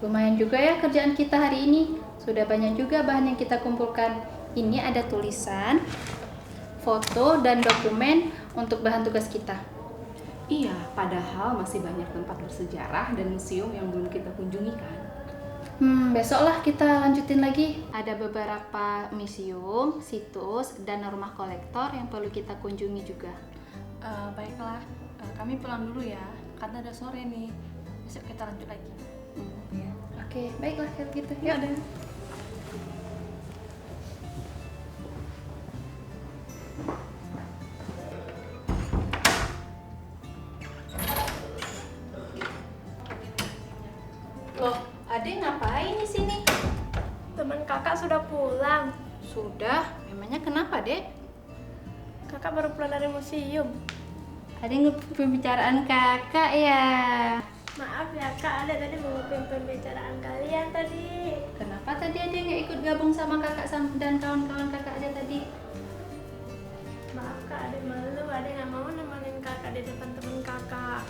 Lumayan juga ya kerjaan kita hari ini. Sudah banyak juga bahan yang kita kumpulkan. Ini ada tulisan, foto, dan dokumen untuk bahan tugas kita. Iya, padahal masih banyak tempat bersejarah dan museum yang belum kita kunjungi kan? Besoklah kita lanjutin lagi. Ada beberapa museum, situs, dan rumah kolektor yang perlu kita kunjungi juga. Baiklah, kami pulang dulu ya, karena udah sore nih. Besok kita lanjut lagi. Ya. Oke, baiklah kalau gitu. Yuk. Loh, Ade ngapain di sini? Teman kakak sudah pulang. Sudah, memangnya kenapa, Dek? Kakak baru pulang dari museum. Ada pembicaraan kakak ya. Maaf ya kak, ada tadi menguping pembicaraan kalian tadi. Kenapa tadi ada nggak ikut gabung sama kakak dan kawan-kawan kakak aja tadi? Maaf kak, ada malu, ada nggak mau nemenin kakak di depan temen kakak.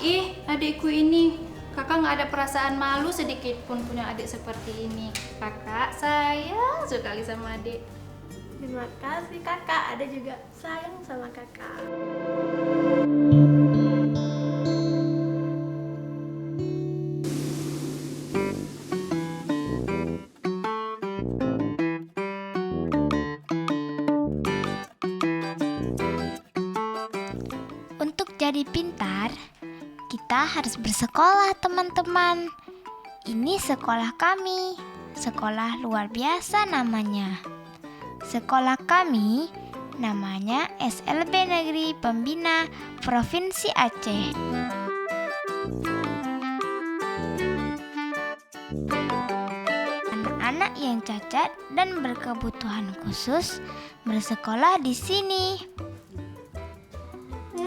Ih, adikku ini. Kakak nggak ada perasaan malu sedikit pun punya adik seperti ini. Kakak sayang sekali sama adik. Terima kasih kakak, ada juga sayang sama kakak. Untuk jadi pintar, kita harus bersekolah, teman-teman. Ini sekolah kami, sekolah luar biasa namanya. Sekolah kami namanya SLB Negeri Pembina Provinsi Aceh. Anak-anak yang cacat dan berkebutuhan khusus bersekolah di sini.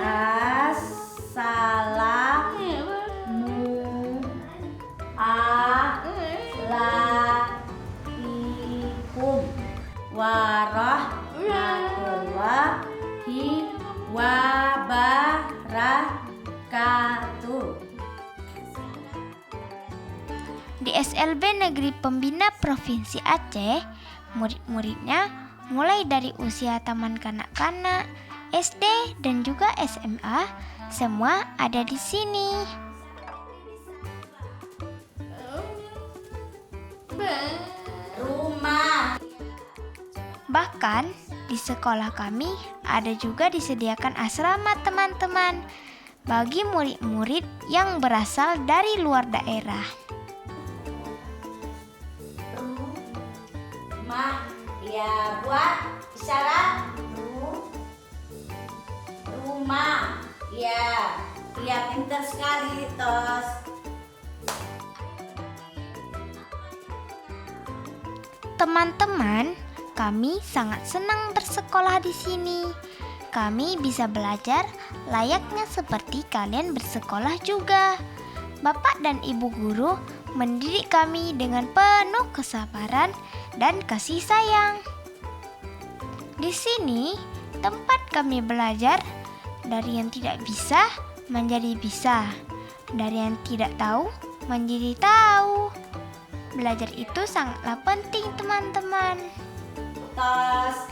Assalamualaikum warahmatullahi wabarakatuh. Di SLB Negeri Pembina Provinsi Aceh, murid-muridnya mulai dari usia taman kanak-kanak, SD, dan juga SMA, semua ada di sini. Rumah. Bahkan di sekolah kami ada juga disediakan asrama, teman-teman, bagi murid-murid yang berasal dari luar daerah. Rumah ya buat isyarat. Rumah ya pintar sekali Tos. Teman-teman, kami sangat senang bersekolah di sini. Kami bisa belajar layaknya seperti kalian bersekolah juga. Bapak dan Ibu guru mendidik kami dengan penuh kesabaran dan kasih sayang. Di sini tempat kami belajar dari yang tidak bisa menjadi bisa, dari yang tidak tahu menjadi tahu. Belajar itu sangatlah penting, teman-teman. Tos.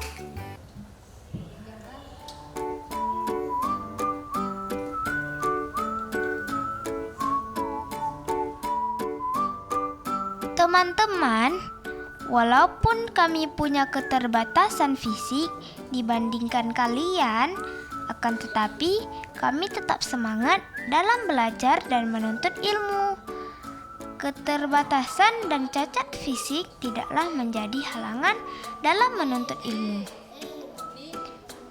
Teman-teman, walaupun kami punya keterbatasan fisik dibandingkan kalian, akan tetapi kami tetap semangat dalam belajar dan menuntut ilmu. Keterbatasan dan cacat fisik tidaklah menjadi halangan dalam menuntut ilmu.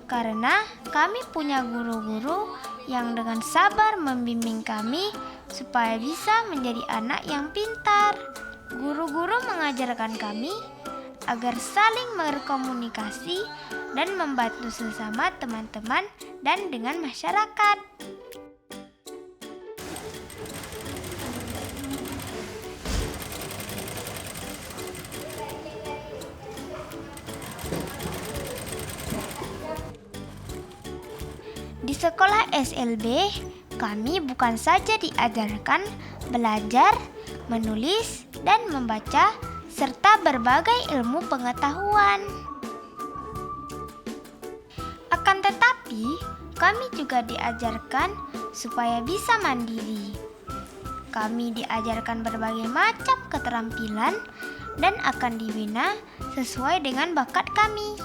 Karena kami punya guru-guru yang dengan sabar membimbing kami supaya bisa menjadi anak yang pintar. Guru-guru mengajarkan kami agar saling berkomunikasi dan membantu sesama teman-teman dan dengan masyarakat. Di sekolah SLB, kami bukan saja diajarkan belajar, menulis, dan membaca, serta berbagai ilmu pengetahuan. Akan tetapi, kami juga diajarkan supaya bisa mandiri. Kami diajarkan berbagai macam keterampilan dan akan dibina sesuai dengan bakat kami.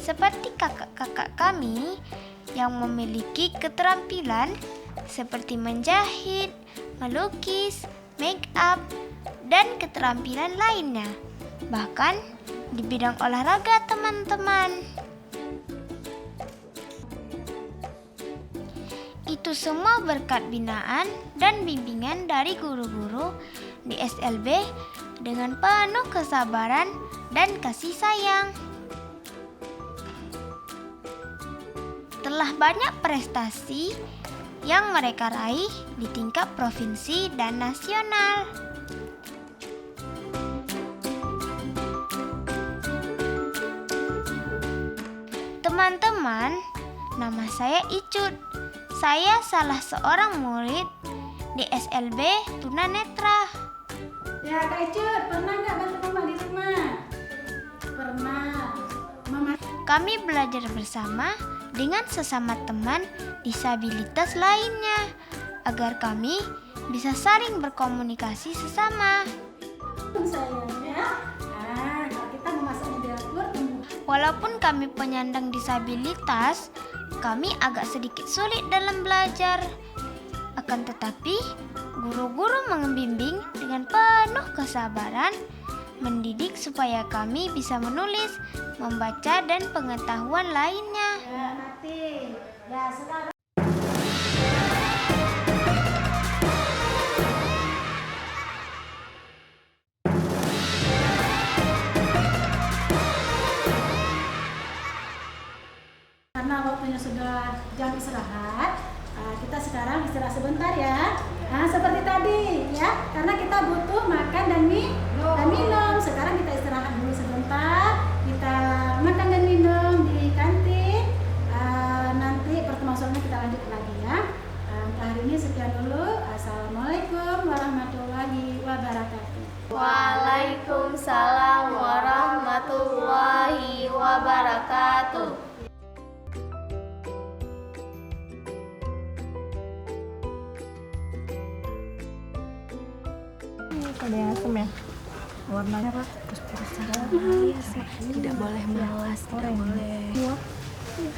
Seperti kakak-kakak kami yang memiliki keterampilan seperti menjahit, melukis, make up, dan keterampilan lainnya. Bahkan di bidang olahraga, teman-teman. Itu semua berkat binaan dan bimbingan dari guru-guru di SLB dengan penuh kesabaran dan kasih sayang. Telah banyak prestasi yang mereka raih di tingkat provinsi dan nasional. Teman-teman, nama saya Icut. Saya salah seorang murid di SLB Tunanetra. Ya Kak Icut, pernah nggak bantu mama di rumah? Pernah. Mama. Kami belajar bersama dengan sesama teman disabilitas lainnya agar kami bisa saling berkomunikasi sesama. Sayangnya, kalau kita memasang di dapur, Walaupun kami penyandang disabilitas, kami agak sedikit sulit dalam belajar. Akan tetapi, guru-guru membimbing dengan penuh kesabaran, mendidik supaya kami bisa menulis, membaca, dan pengetahuan lainnya. ya nanti. Ya sekarang. Karena waktunya sudah jam istirahat, kita sekarang istirahat sebentar ya. Nah, seperti tadi ya, karena kita butuh makan dan minum. Sekarang kita istirahat dulu sebentar, kita makan dan minum di kantin. Nanti pertemuan sore kita lanjut lagi ya. Untuk hari ini sekian dulu. Assalamualaikum warahmatullahi wabarakatuh. Waalaikumsalam warahmatullahi wabarakatuh. Ada yang asem ya? Warnanya apa? Tidak boleh melas, tidak boleh. Buah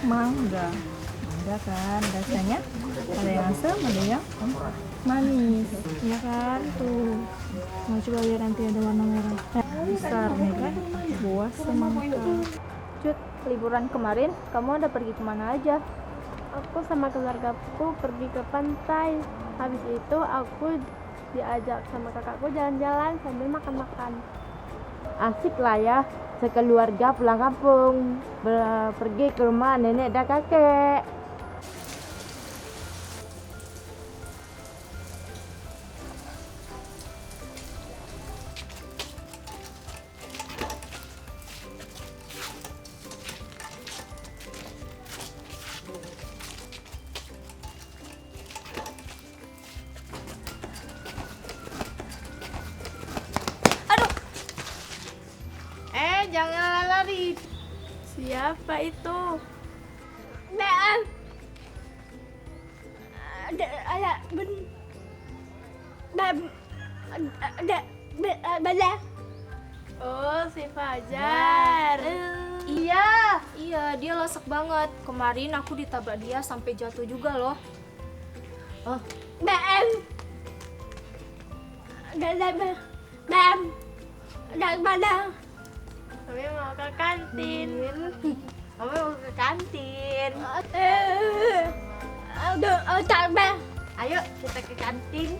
mangga. Mangga kan rasanya ada yang asam, ada yang manis. Ya kan? Tuh. Mau coba lihat nanti ada warna merah. Besar nih kan? Buah semangka. Cut, liburan kemarin kamu ada pergi kemana aja? Aku sama keluargaku pergi ke pantai. Habis itu aku diajak sama kakakku jalan-jalan sambil makan-makan. Asik lah ya, sekeluarga pulang kampung, pergi ke rumah nenek dan kakek. Jangan lari. Siapa itu? Bean. Oh, si Fajar. Iya, dia lasek banget. Kemarin aku ditabrak dia sampai jatuh juga loh. Oh, Bean. Bean. Dari mana? Kami mau ke kantin. Kamu mau ke kantin? Ayo kita ke kantin.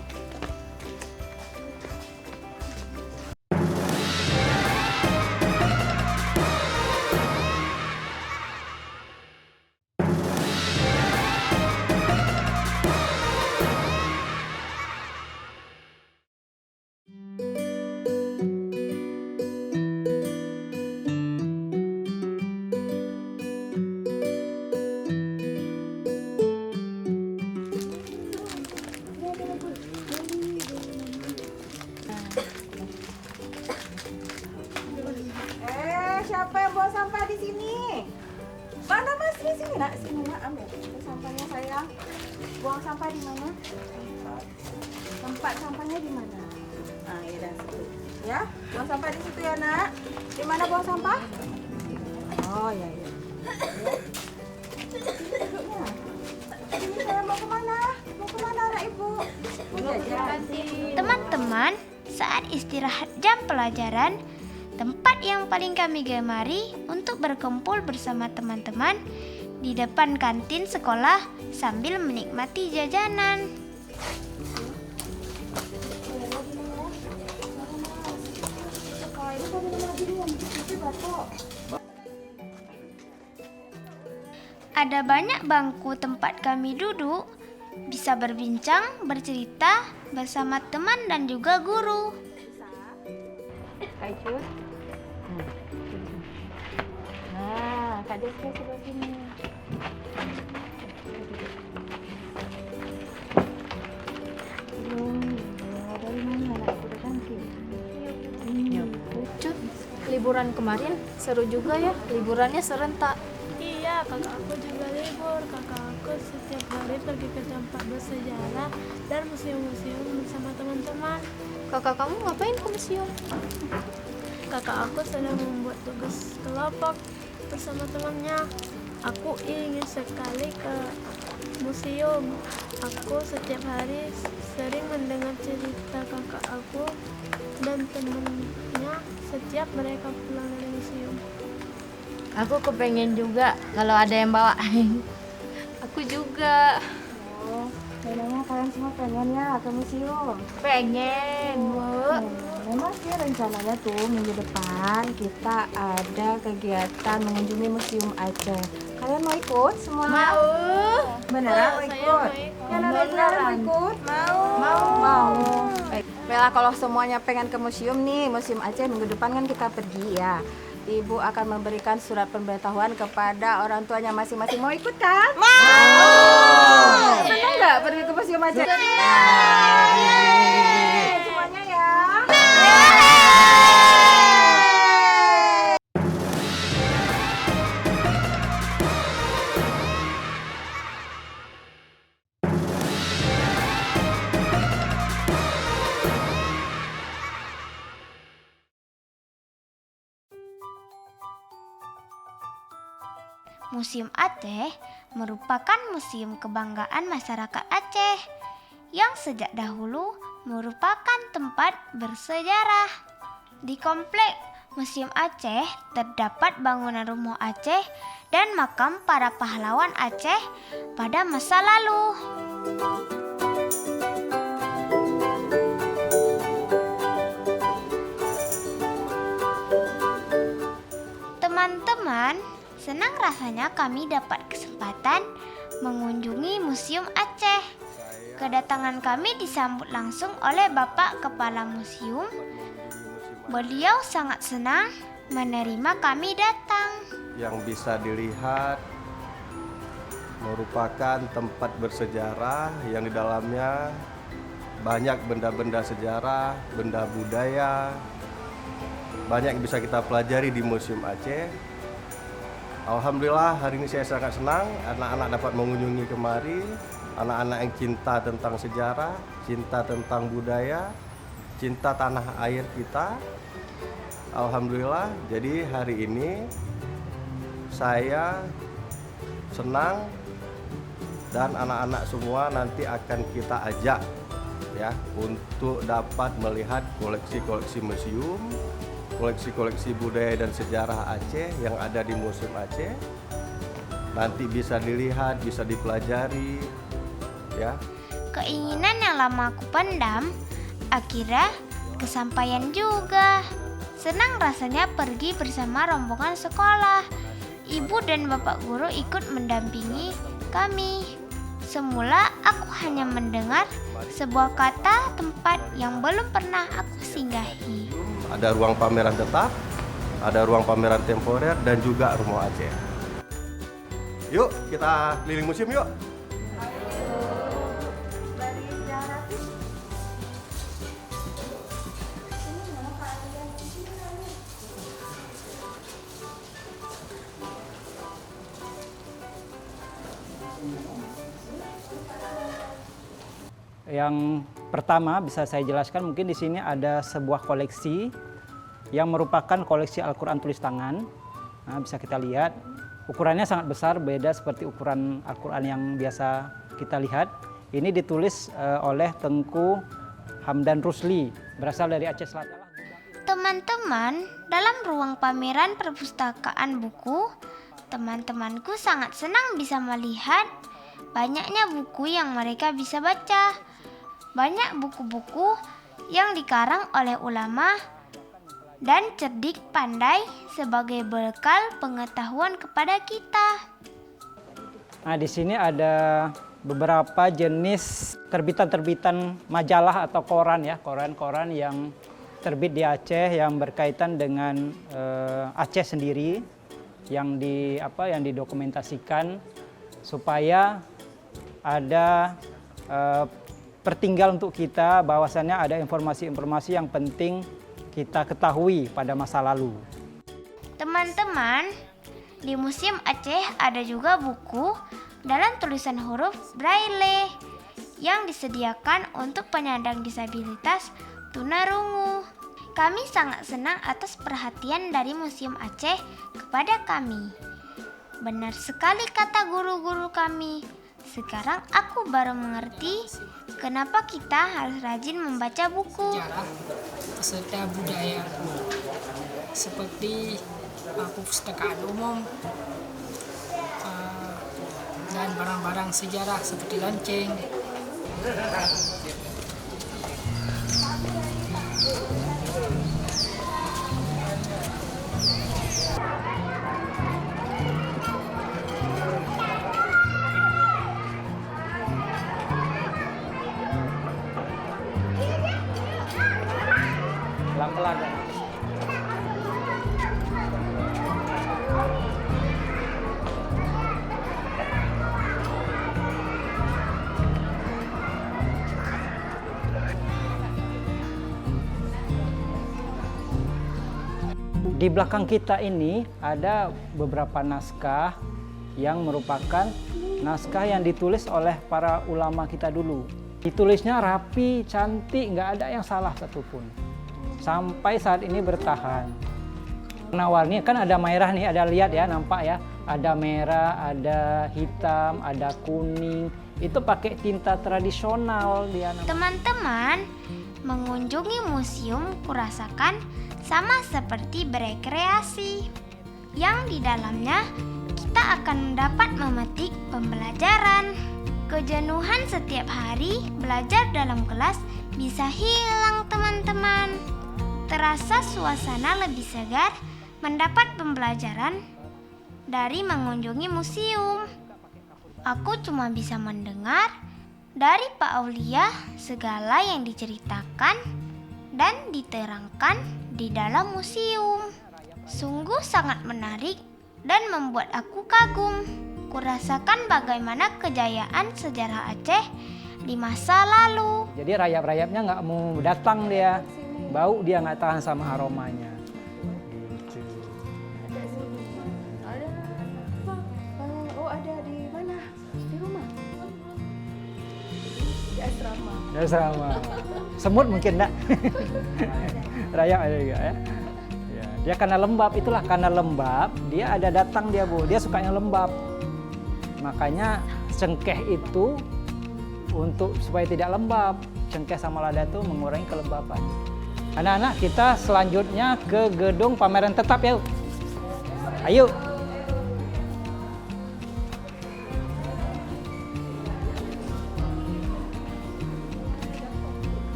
sini nak, sini nak, ambil sampahnya sayang. Buang sampah di mana? Tempat sampahnya di mana? Ah, ya dah situ. Ya, buang sampah di situ ya nak. Di mana buang sampah? Oh ya ya. Ini saya mau kemana? Mau kemana anak ibu? Mau jajan. Teman-teman, saat istirahat jam pelajaran, tempat yang paling kami gemari untuk berkumpul bersama teman-teman di depan kantin sekolah sambil menikmati jajanan. Ada banyak bangku tempat kami duduk, bisa berbincang, bercerita bersama teman dan juga guru. Kak Cut. Nah, Kak Deska sebelah sini. Dari mana anak udah cantik? Cut, liburan kemarin seru juga ya, liburannya serentak. Iya, kakak aku juga libur. Kakak aku setiap hari pergi ke tempat bersejarah dan museum-museum bersama teman-teman. Kakak kamu ngapain ke museum? Kakak aku sedang membuat tugas kelompok bersama temannya. Aku ingin sekali ke museum. Aku setiap hari sering mendengar cerita kakak aku dan temannya setiap mereka pulang dari museum. Aku kepengen juga kalau ada yang bawa. Aku juga. Oh, memangnya kalian semua pengen ya ke museum? Pengen, Bu. Memang sih rencananya tuh minggu depan kita ada kegiatan mengunjungi Museum Aceh. Kalian mau ikut semua? Mau. Beneran mau ikut? Yang ada beneran mau ikut? Mau. Baik. Bella, kalau semuanya pengen ke museum nih, Museum Aceh minggu depan kan kita pergi ya. Ibu akan memberikan surat pemberitahuan kepada orang tuanya masing-masing. Mau ikut kan? Mau. Senang nggak pergi ke Museum Aceh? Semuanya ya. Museum Aceh merupakan museum kebanggaan masyarakat Aceh yang sejak dahulu merupakan tempat bersejarah. Di komplek Museum Aceh terdapat bangunan rumah Aceh dan makam para pahlawan Aceh pada masa lalu. Teman-teman, senang rasanya kami dapat kesempatan mengunjungi Museum Aceh. Kedatangan kami disambut langsung oleh Bapak Kepala Museum. Beliau sangat senang menerima kami datang. Yang bisa dilihat merupakan tempat bersejarah yang di dalamnya banyak benda-benda sejarah, benda budaya, banyak yang bisa kita pelajari di Museum Aceh. Alhamdulillah hari ini saya sangat senang anak-anak dapat mengunjungi kemari, anak-anak yang cinta tentang sejarah, cinta tentang budaya, cinta tanah air kita. Alhamdulillah, jadi hari ini saya senang dan anak-anak semua nanti akan kita ajak ya untuk dapat melihat koleksi-koleksi museum, koleksi-koleksi budaya dan sejarah Aceh yang ada di Museum Aceh. Nanti bisa dilihat, bisa dipelajari ya. Keinginan yang lama aku pendam akhirnya kesampaian juga. Senang rasanya pergi bersama rombongan sekolah. Ibu dan bapak guru ikut mendampingi kami. Semula aku hanya mendengar sebuah kata tempat yang belum pernah aku singgahi. Ada ruang pameran tetap, ada ruang pameran temporer, dan juga rumah Aceh. Yuk, kita keliling museum yuk. Yang pertama bisa saya jelaskan, mungkin di sini ada sebuah koleksi yang merupakan koleksi Al-Quran tulis tangan. Nah, bisa kita lihat ukurannya sangat besar, beda seperti ukuran Al-Quran yang biasa kita lihat. Ini ditulis oleh Tengku Hamdan Rusli, berasal dari Aceh Selatan. Teman-teman, dalam ruang pameran perpustakaan buku, teman-temanku sangat senang bisa melihat banyaknya buku yang mereka bisa baca. Banyak buku-buku yang dikarang oleh ulama dan cerdik pandai sebagai bekal pengetahuan kepada kita. Nah, di sini ada beberapa jenis terbitan-terbitan majalah atau koran ya, koran-koran yang terbit di Aceh yang berkaitan dengan Aceh sendiri, yang didokumentasikan supaya ada pertinggal untuk kita, bahwasannya ada informasi-informasi yang penting kita ketahui pada masa lalu. Teman-teman, di Museum Aceh ada juga buku dalam tulisan huruf Braille yang disediakan untuk penyandang disabilitas tunarungu. Kami sangat senang atas perhatian dari Museum Aceh kepada kami. Benar sekali kata guru-guru kami. Sekarang aku baru mengerti kenapa kita harus rajin membaca buku. Sejarah serta budaya seperti perpustakaan umum dan barang-barang sejarah seperti lonceng. Pelan-pelan. Di belakang kita ini ada beberapa naskah yang merupakan naskah yang ditulis oleh para ulama kita dulu. Ditulisnya rapi, cantik, nggak ada yang salah satupun. Sampai saat ini bertahan. Warna-warni kan ada merah nih, ada lihat ya, nampak ya. Ada merah, ada hitam, ada kuning. Itu pakai tinta tradisional dia. Teman-teman, mengunjungi museum kurasakan sama seperti berekreasi. Yang di dalamnya kita akan dapat memetik pembelajaran. Kejenuhan setiap hari belajar dalam kelas bisa hilang, teman-teman. Terasa suasana lebih segar mendapat pembelajaran dari mengunjungi museum. Aku cuma bisa mendengar dari Pak Aulia segala yang diceritakan dan diterangkan di dalam museum. Sungguh sangat menarik dan membuat aku kagum. Kurasakan bagaimana kejayaan sejarah Aceh di masa lalu. Jadi rayap-rayapnya nggak mau datang dia, bau dia nggak tahan sama aromanya. Gitu. Ada apa? Oh, ada di mana? Di rumah. Di asrama. Di asrama. Semut mungkin enggak? Rayap ada juga ya. Ya. Dia karena lembab, itulah karena lembab dia ada datang dia Bu. Dia sukanya lembab. Makanya cengkeh itu untuk supaya tidak lembab. Cengkeh sama lada itu mengurangi kelembapan. Anak-anak, kita selanjutnya ke gedung pameran tetap ya. Ayo.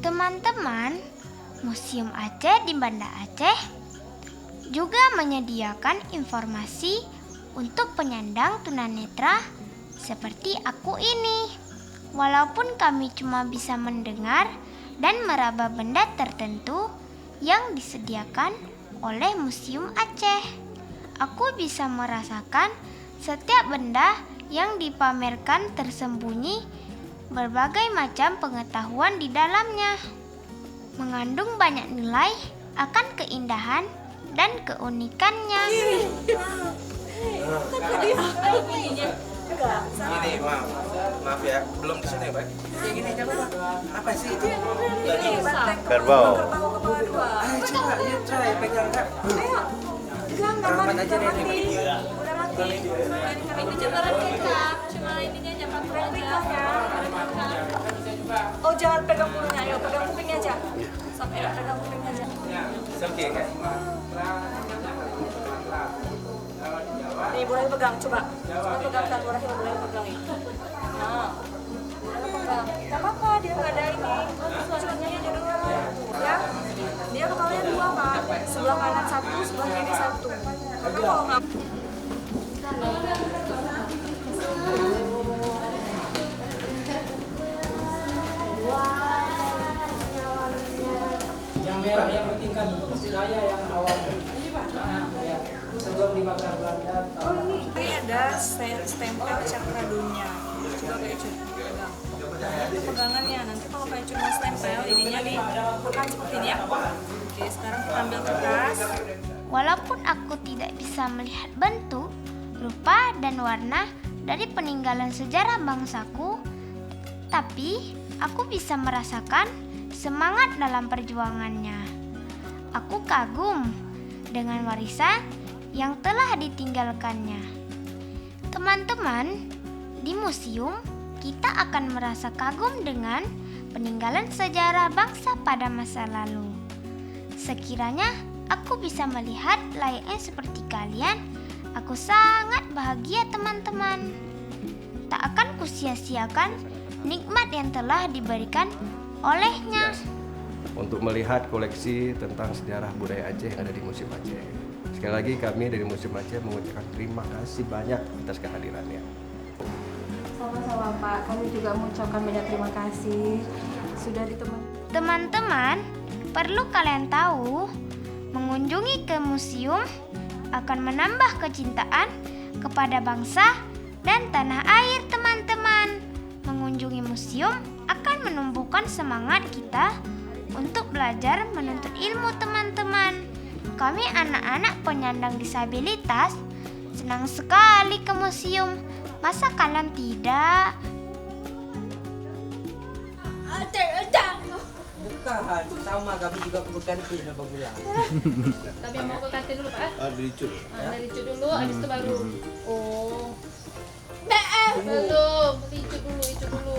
Teman-teman, Museum Aceh di Banda Aceh juga menyediakan informasi untuk penyandang tunanetra seperti aku ini. Walaupun kami cuma bisa mendengar dan meraba benda tertentu yang disediakan oleh Museum Aceh, aku bisa merasakan setiap benda yang dipamerkan tersembunyi berbagai macam pengetahuan di dalamnya, mengandung banyak nilai akan keindahan dan keunikannya. Gini, maaf ya, belum di sini, Pak. Ya gini, apa sih itu? Kerbau. Ayo coba, yuk try pegang, Kak. Ayo. Taruhan aja deh ini. Udah mati. Ini jembaran kecap, cuma ininya jambak aja. Oh, jangan pegang bulunya, ayo pegang kupingnya aja. Sampai pegang kupingnya aja. Oke, Kak. Nih, boleh pegang, coba. Coba pegang Tan Rahim, boleh pegang ini. Nah, boleh pegang. Gak apa-apa, dia nggak ada ini. Culutnya aja dulu. Ya, dia kepalanya 2, Pak. Sebelah kanan 1, sebelah kiri 1. Karena kalau nggak Yang merah yang bertingkat wilayah yang awal. Ya, sebelum dibakar Belanda. Oh, ini ada stempel cakra dunia. Coba kayak pegang. Ada pegangannya. Nanti kalau kayak cuma stempel, ininya dibuka seperti ini ya. Oke, sekarang kita ambil kertas. Walaupun aku tidak bisa melihat bentuk, rupa, dan warna dari peninggalan sejarah bangsaku, tapi aku bisa merasakan semangat dalam perjuangannya. Aku kagum dengan warisan yang telah ditinggalkannya. Teman-teman, di museum kita akan merasa kagum dengan peninggalan sejarah bangsa pada masa lalu. Sekiranya aku bisa melihat layaknya seperti kalian, aku sangat bahagia teman-teman. Tak akan kusia-siakan nikmat yang telah diberikan olehnya. Untuk melihat koleksi tentang sejarah budaya Aceh yang ada di Museum Aceh. Sekali lagi kami dari Museum Aceh mengucapkan terima kasih banyak atas kehadirannya. Sama-sama Pak, kami juga mengucapkan banyak terima kasih sudah ditemani. Teman-teman, perlu kalian tahu, mengunjungi ke museum akan menambah kecintaan kepada bangsa dan tanah air teman-teman. Mengunjungi museum akan menumbuhkan semangat kita untuk belajar menuntut ilmu teman-teman. Kami anak-anak penyandang disabilitas senang sekali ke museum. Masa kalian tidak? Bukan, sama kami juga ke kantin apabila. Tapi mau ke kantin dulu, Pak? Dari Cud. Dari Cud dulu, habis itu baru. Oh. Belum, Icuk dulu.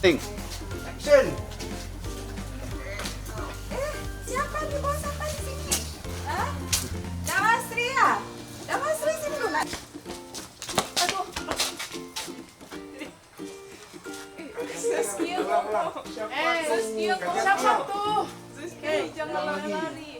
Action. Siapa yang dibawa sampai di sini? Hah? Damasri ya? Damasri sini dulu. Aduh. Saskia, siapa tuh? Saskia, jangan lari-lari.